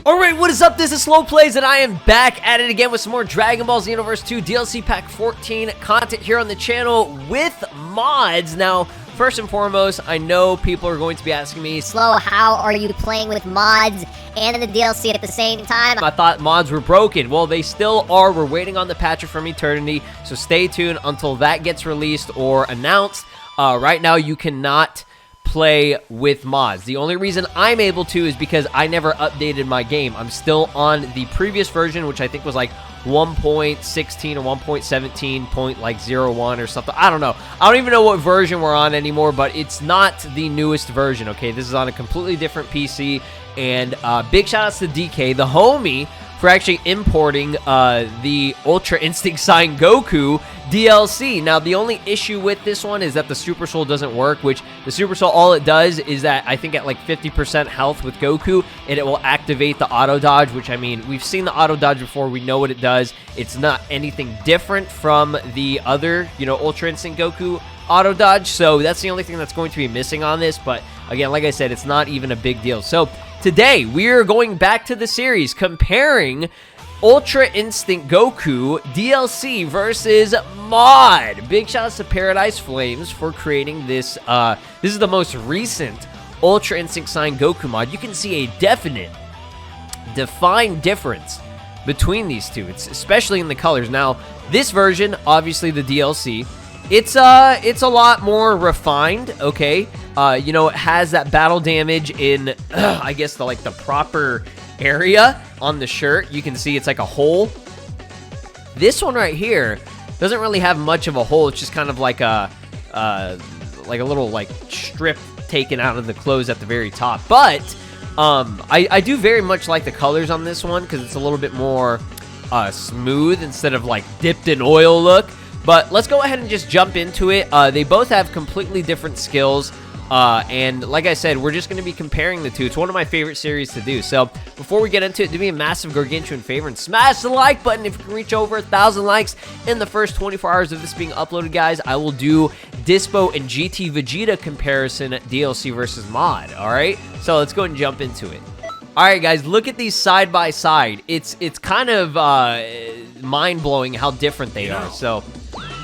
Alright, what is up? This is SLOplays, and I am back at it again with some more Dragon Ball Xenoverse 2 DLC Pack 14 content here on the channel with mods. Now, first and foremost, I know people are going to be asking me, Slow, how are you playing with mods and the DLC at the same time? I thought mods were broken. Well, they still are. We're waiting on the Patch from Eternity, so stay tuned until that gets released or announced. Right now, you cannot play with mods. The only reason I'm able to is because I never updated my game. I'm still on the previous version, which I think was like 1.16 or 1.17.01 or something. I don't know. I don't even know what version we're on anymore, but it's not the newest version, okay? This is on a completely different PC, and big shout-outs to DK, the homie, for actually importing the Ultra Instinct Sign Goku DLC. Now, the only issue with this one is that the Super Soul doesn't work, which the Super Soul, all it does is that I think at like 50% health with Goku, and it will activate the auto dodge, which, I mean, we've seen the auto dodge before. We know what it does. It's not anything different from the other, you know, Ultra Instinct Goku auto dodge, so that's the only thing that's going to be missing on this. But again, like I said, it's not even a big deal. So today we are going back to the series, comparing Ultra Instinct Goku DLC versus mod. Big shout-outs to Paradise Flames for creating this. This is the most recent Ultra Instinct Sign Goku mod. You can see a defined difference between these two. It's especially in the colors. Now, this version, obviously the DLC, it's a lot more refined, okay? You know, it has that battle damage in, I guess, the proper area on the shirt. You can see it's like a hole. This one right here doesn't really have much of a hole. It's just kind of like a little strip taken out of the clothes at the very top. But I do very much like the colors on this one because it's a little bit more smooth instead of like dipped in oil look. But let's go ahead and just jump into it. They both have completely different skills. And like I said, we're just going to be comparing the two. It's one of my favorite series to do. So before we get into it, do me a massive gargantuan favor and smash the like button. If you can reach over 1,000 likes in the first 24 hours of this being uploaded, guys, I will do Dispo and GT Vegeta comparison DLC versus mod. All right, so let's go and jump into it. All right, guys, look at these side by side. It's kind of mind-blowing how different they are. So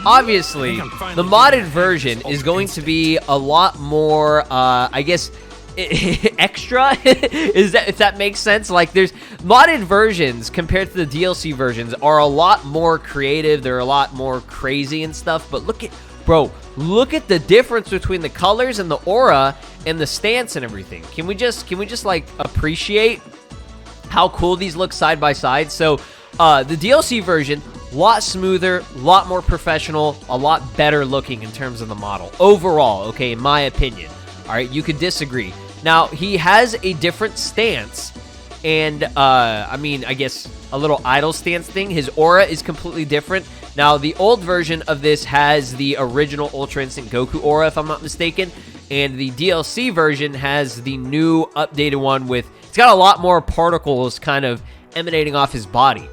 obviously, the modded version is going to be a lot more, I guess, extra, if that makes sense. Like, there's modded versions compared to the DLC versions are a lot more creative. They're a lot more crazy and stuff. But look at, bro, look at the difference between the colors and the aura and the stance and everything. Can we just like appreciate how cool these look side by side? So, the DLC version, a lot smoother, a lot more professional, a lot better looking in terms of the model overall, okay, in my opinion. All right, you could disagree. Now, he has a different stance, and I mean, I guess a little idle stance thing. His aura is completely different. Now, the old version of this has the original Ultra Instinct Goku aura, if I'm not mistaken, and the DLC version has the new updated one with, it's got a lot more particles kind of emanating off his body.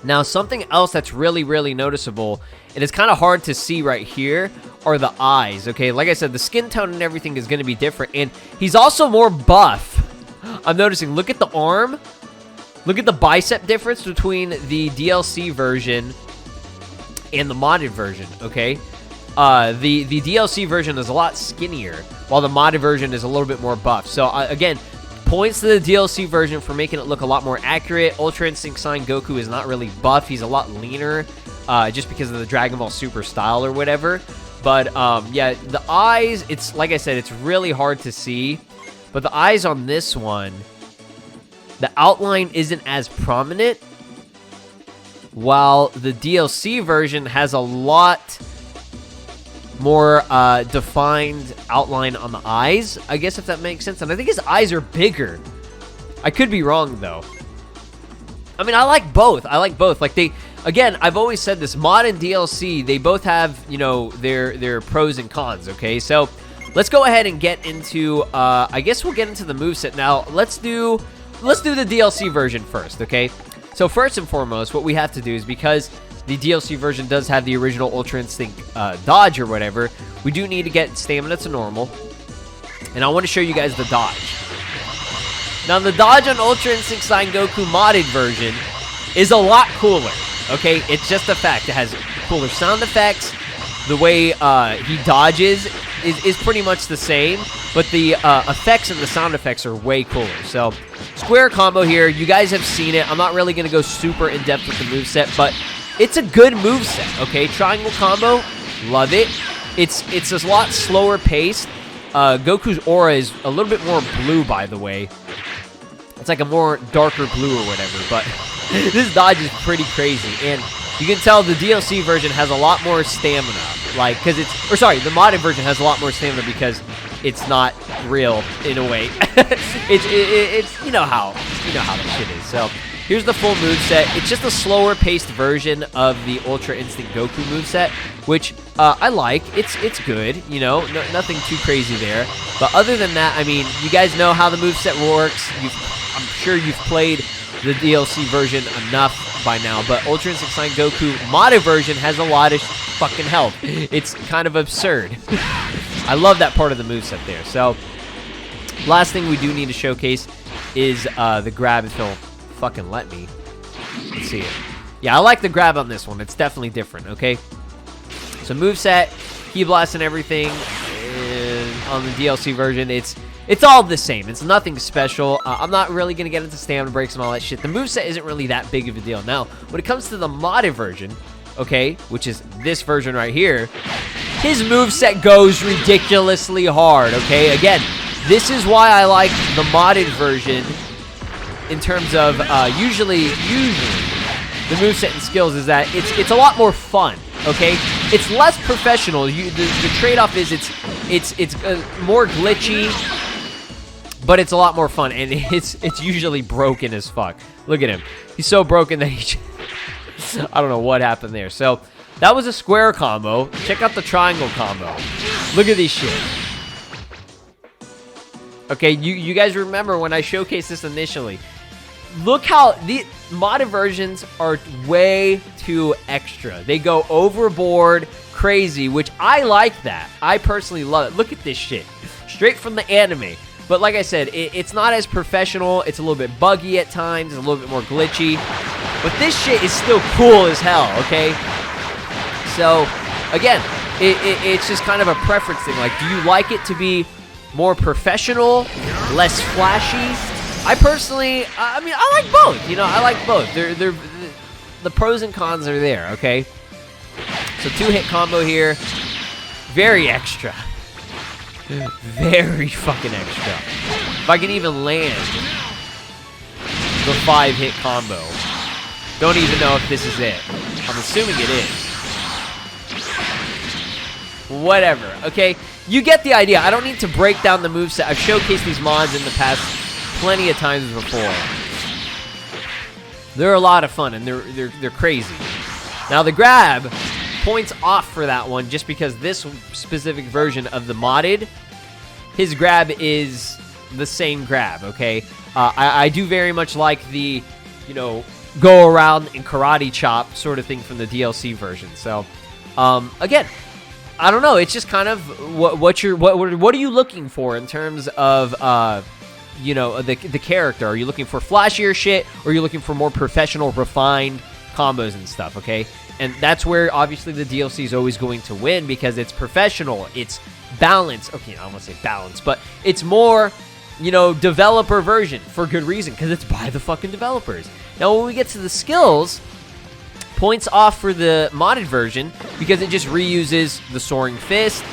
Now, something else that's really, really noticeable, and it's kind of hard to see right here, are the eyes, okay? Like I said, the skin tone and everything is going to be different, and he's also more buff. I'm noticing, look at the arm. Look at the bicep difference between the DLC version and the modded version, okay? The DLC version is a lot skinnier, while the modded version is a little bit more buff. So, again, points to the DLC version for making it look a lot more accurate. Ultra Instinct Sign Goku is not really buff. He's a lot leaner, just because of the Dragon Ball Super style or whatever. But, yeah, the eyes, it's, like I said, it's really hard to see. But the eyes on this one, the outline isn't as prominent, while the DLC version has a lot more defined outline on the eyes, I guess, if that makes sense. And I think his eyes are bigger. I could be wrong, though. I mean, I like both. Like, they, again, I've always said this, mod and DLC, they both have, you know, their pros and cons, okay? So let's go ahead and get into, I guess we'll get into the moveset now. Let's do the DLC version first, okay? So first and foremost, what we have to do is, because the DLC version does have the original Ultra Instinct dodge or whatever, we do need to get stamina to normal. And I want to show you guys the dodge. Now, the dodge on Ultra Instinct Sign Goku modded version is a lot cooler, okay? It's just a fact. It has cooler sound effects. The way he dodges is pretty much the same, but the effects and the sound effects are way cooler. So, square combo here. You guys have seen it. I'm not really going to go super in-depth with the moveset, but it's a good moveset, okay? Triangle combo, love it. It's a lot slower paced. Goku's aura is a little bit more blue, by the way. It's like a more darker blue or whatever, but this dodge is pretty crazy. And you can tell the DLC version has a lot more stamina. Like, because it's, or sorry, the modded version has a lot more stamina because it's not real in a way. it's you know how that shit is. So here's the full moveset. It's just a slower paced version of the Ultra Instinct Goku moveset, which I like. It's good, you know, nothing too crazy there. But other than that, I mean, you guys know how the moveset works. I'm sure you've played the DLC version enough by now, but Ultra Instinct Sign Goku modded version has a lot of fucking health. It's kind of absurd. I love that part of the moveset there. So, last thing we do need to showcase is the grab, if he'll fucking let me. Let's see it. Yeah, I like the grab on this one. It's definitely different, okay? So, moveset, Ki Blast and everything, and on the DLC version, it's all the same. It's nothing special. I'm not really going to get into stamina breaks and all that shit. The moveset isn't really that big of a deal. Now, when it comes to the modded version, okay, which is this version right here, his moveset goes ridiculously hard, okay? Again, this is why I like the modded version in terms of usually the moveset and skills is that it's a lot more fun, okay? It's less professional. The trade-off is it's more glitchy, but it's a lot more fun, and it's usually broken as fuck. Look at him. He's so broken that he I don't know what happened there. So, that was a square combo. Check out the triangle combo. Look at these shit. Okay, you guys remember when I showcased this initially. Look how the modded versions are way too extra. They go overboard, crazy, which I like that. I personally love it. Look at this shit. Straight from the anime. But like I said, it's not as professional. It's a little bit buggy at times. It's a little bit more glitchy. But this shit is still cool as hell, okay? So, again, it's just kind of a preference thing. Like, do you like it to be more professional, less flashy? I personally, I mean, I like both. You know, I like both. The pros and cons are there, okay? So, 2-hit combo here. Very extra. Very fucking extra. If I can even land the 5-hit combo. Don't even know if this is it. I'm assuming it is. Whatever, okay? You get the idea. I don't need to break down the moveset. I've showcased these mods in the past plenty of times before. They're a lot of fun, and they're crazy. Now, the grab points off for that one just because this specific version of the modded, his grab is the same grab, okay? I do very much like the, you know, go around and karate chop sort of thing from the DLC version. So, again, I don't know. It's just kind of what are you looking for in terms of you know, the character? Are you looking for flashier shit, or are you looking for more professional, refined combos and stuff? Okay, and that's where obviously the DLC is always going to win because it's professional, it's balanced. Okay, I don't want to say balanced, but it's more, you know, developer version for good reason because it's by the fucking developers. Now, when we get to the skills, points off for the modded version because it just reuses the Soaring Fist.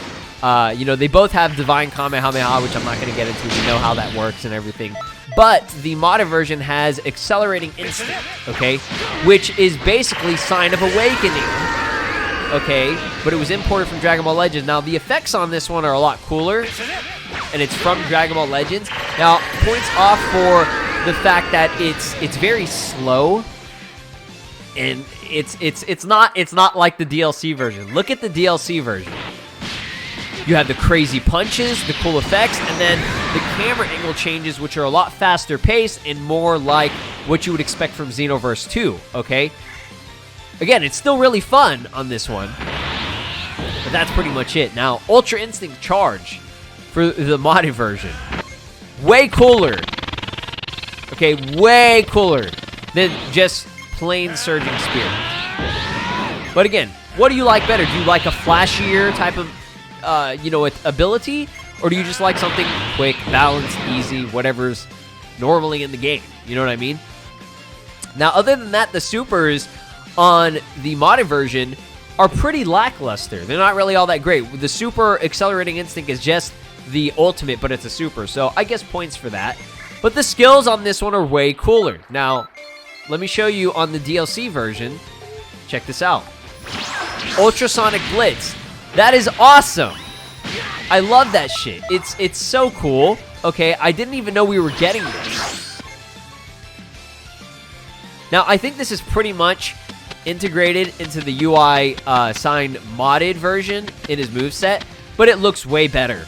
You know, they both have Divine Kamehameha, which I'm not going to get into. We know how that works and everything. But the modded version has Accelerating Instinct, okay? Which is basically Sign of Awakening, okay? But it was imported from Dragon Ball Legends. Now, the effects on this one are a lot cooler, and it's from Dragon Ball Legends. Now, points off for the fact that it's very slow, and it's not like the DLC version. Look at the DLC version. You have the crazy punches, the cool effects, and then the camera angle changes, which are a lot faster paced and more like what you would expect from Xenoverse 2, okay? Again, it's still really fun on this one, but that's pretty much it. Now, Ultra Instinct Charge. for the modded version. Way cooler. Okay, way cooler than just plain Surging Spear. But again, what do you like better? Do you like a flashier type of, ability? Or do you just like something quick, balanced, easy, whatever's normally in the game? You know what I mean? Now, other than that, the supers on the modded version are pretty lackluster. They're not really all that great. The super accelerating instinct is just the ultimate, but it's a super. So I guess points for that. But the skills on this one are way cooler. Now, let me show you on the DLC version. Check this out. Ultrasonic Blitz. That is awesome. I love that shit. It's so cool. Okay, I didn't even know we were getting this. Now, I think this is pretty much integrated into the UI signed modded version in his moveset, but it looks way better.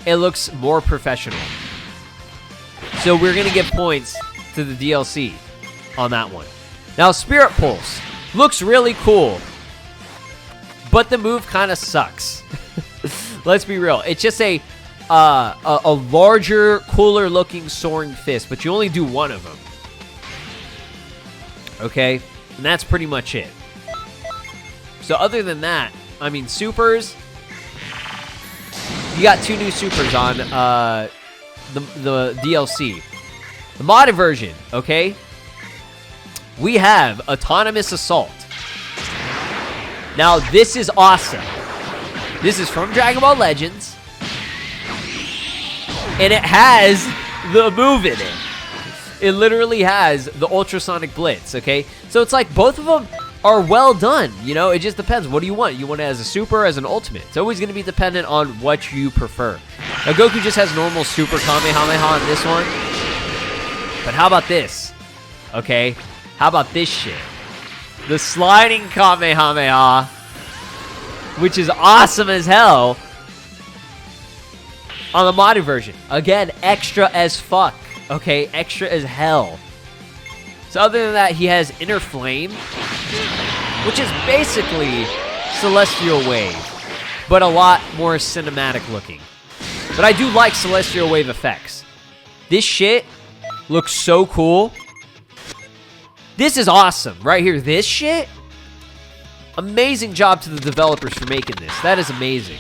It looks more professional. So we're going to give points to the DLC on that one. Now, Spirit Pulse looks really cool, but the move kind of sucks. Let's be real. It's just a larger, cooler looking soaring fist, but you only do one of them. Okay? And that's pretty much it. So other than that, I mean, supers. You got 2 new supers on the DLC. The modded version, okay? We have Autonomous Assault. Now, this is awesome. This is from Dragon Ball Legends. And it has the move in it. It literally has the Ultrasonic Blitz, okay? So it's like both of them are well done, you know? It just depends. What do you want? You want it as a super, as an ultimate? It's always going to be dependent on what you prefer. Now, Goku just has normal super Kamehameha in this one. But how about this? Okay? How about this shit? The sliding Kamehameha, which is awesome as hell on the modded version. Again, extra as fuck. Okay, extra as hell. So other than that, he has Inner Flame, which is basically Celestial Wave, but a lot more cinematic looking. But I do like Celestial Wave effects. This shit looks so cool. This is awesome right here. This shit, amazing job to the developers for making this. That is amazing.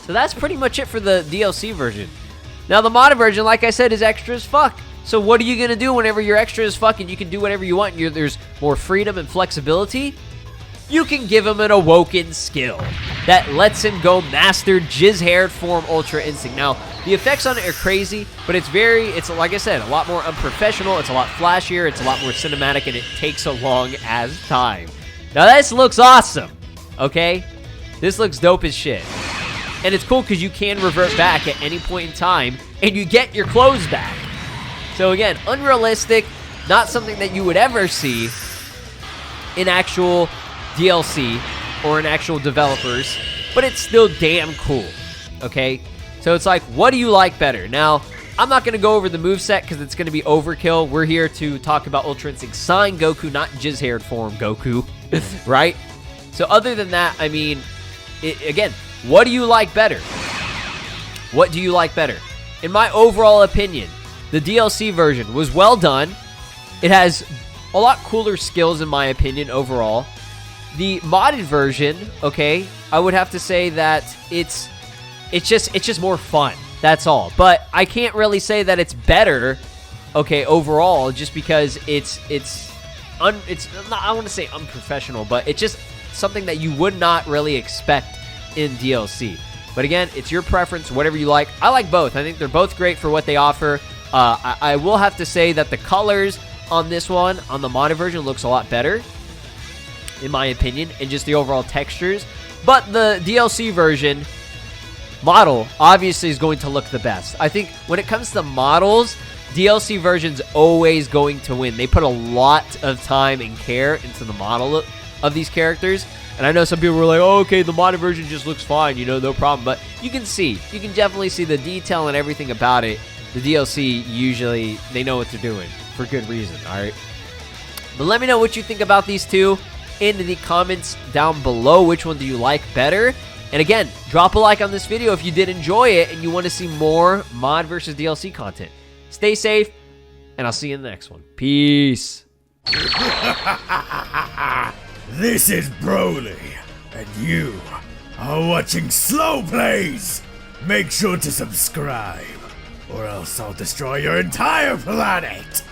So that's pretty much it for the DLC version. Now, the modded version, like I said, is extra as fuck. So what are you going to do whenever you're extra as fuck and you can do whatever you want and there's more freedom and flexibility? You can give him an awoken skill that lets him go master Jizz-haired form Ultra Instinct. Now, the effects on it are crazy, but it's like I said, a lot more unprofessional. It's a lot flashier. It's a lot more cinematic, and it takes a long as time. Now, this looks awesome, okay? This looks dope as shit. And it's cool because you can revert back at any point in time, and you get your clothes back. So again, unrealistic, not something that you would ever see in actual DLC or in actual developers, but it's still damn cool, okay? So it's like, what do you like better? Now, I'm not going to go over the moveset because it's going to be overkill. We're here to talk about Ultra Instinct Sign Goku, not Jizz-haired form Goku, right? So other than that, I mean, again, what do you like better? What do you like better? In my overall opinion, the DLC version was well done. It has a lot cooler skills in my opinion overall. The modded version, okay, I would have to say that it's just more fun. That's all. But I can't really say that it's better, okay, overall, just because it's not, I want to say unprofessional, but it's just something that you would not really expect in DLC. But again, it's your preference, whatever you like. I like both. I think they're both great for what they offer. I will have to say that the colors on this one, on the modded version, looks a lot better, in my opinion, and just the overall textures. But the DLC version model obviously is going to look the best. I think when it comes to models, DLC version's always going to win. They put a lot of time and care into the model of these characters. And I know some people were like, oh, okay, the modded version just looks fine, you know, no problem. But you can definitely see the detail and everything about it. The DLC, usually, they know what they're doing for good reason, all right? But let me know what you think about these two in the comments down below. Which one do you like better? And again, drop a like on this video if you did enjoy it and you want to see more mod versus DLC content. Stay safe, and I'll see you in the next one. Peace. This is Broly, and you are watching SLOplays. Make sure to subscribe, or else I'll destroy your entire planet.